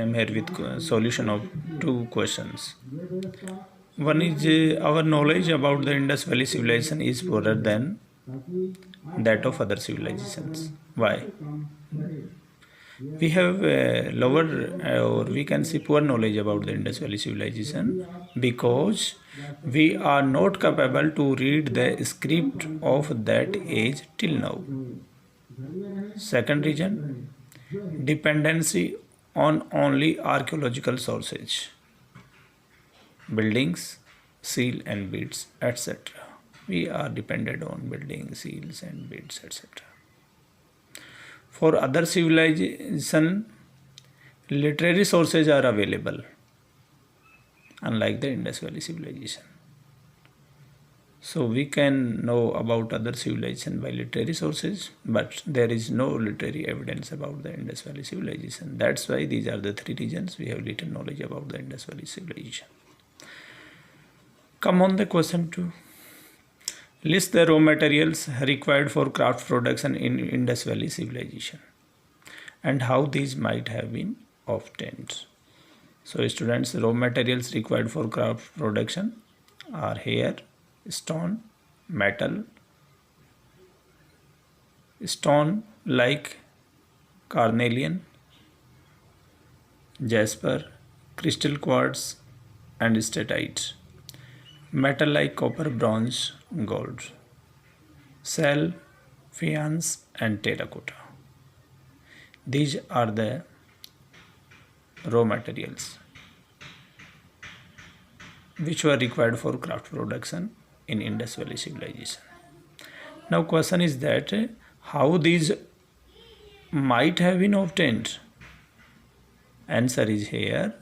am here with solution of two questions. One is our knowledge about the Indus Valley civilization is poorer than that of other civilizations. Why? We have lower or we can say poor knowledge about the Indus Valley civilization because we are not capable to read the script of that age till now. Second reason, dependency on only archaeological sources, buildings, seal and beads, etc. We are dependent on buildings, seals and beads, etc. For other civilization, literary sources are available, unlike the Indus Valley civilization. So we can know about other civilization by literary sources, but there is no literary evidence about the Indus Valley civilization. That's why these are the three reasons we have little knowledge about the Indus Valley civilization. Come on the question 2. List the raw materials required for craft production in Indus Valley civilization and how these might have been obtained. So students, raw materials required for craft production are hair, stone, metal, stone like carnelian, jasper, crystal quartz and statite, metal like copper, bronze, gold, shell, faience and terracotta. These are the raw materials which were required for craft production in Indus Valley civilization. Now question is that how these might have been obtained? Answer is here.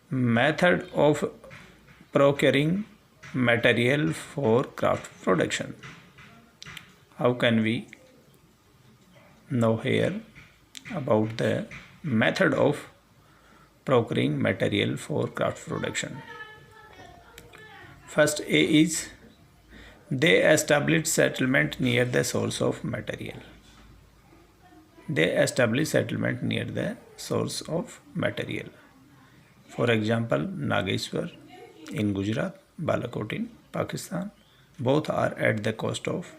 Method of procuring material for craft production. How can we know here about the method of procuring material for craft production? First A is they established settlement near the source of material. They established settlement near the source of material. For example, Nageshwar in Gujarat, Balakot in Pakistan, both are at the coast of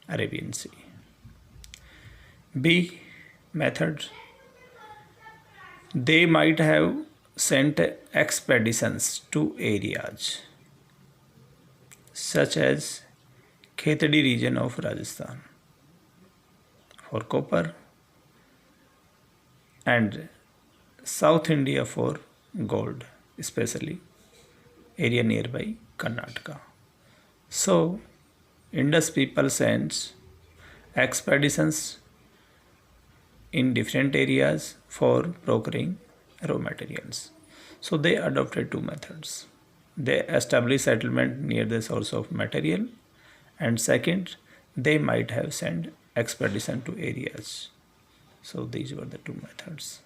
Arabian Sea. B method, they might have sent expeditions to areas such as Khetadi region of Rajasthan for copper and South India for gold, especially area nearby Karnataka. So Indus people sent expeditions in different areas for procuring raw materials. So they adopted two methods. They established settlement near the source of material, and second, they might have sent expedition to areas. So these were the two methods.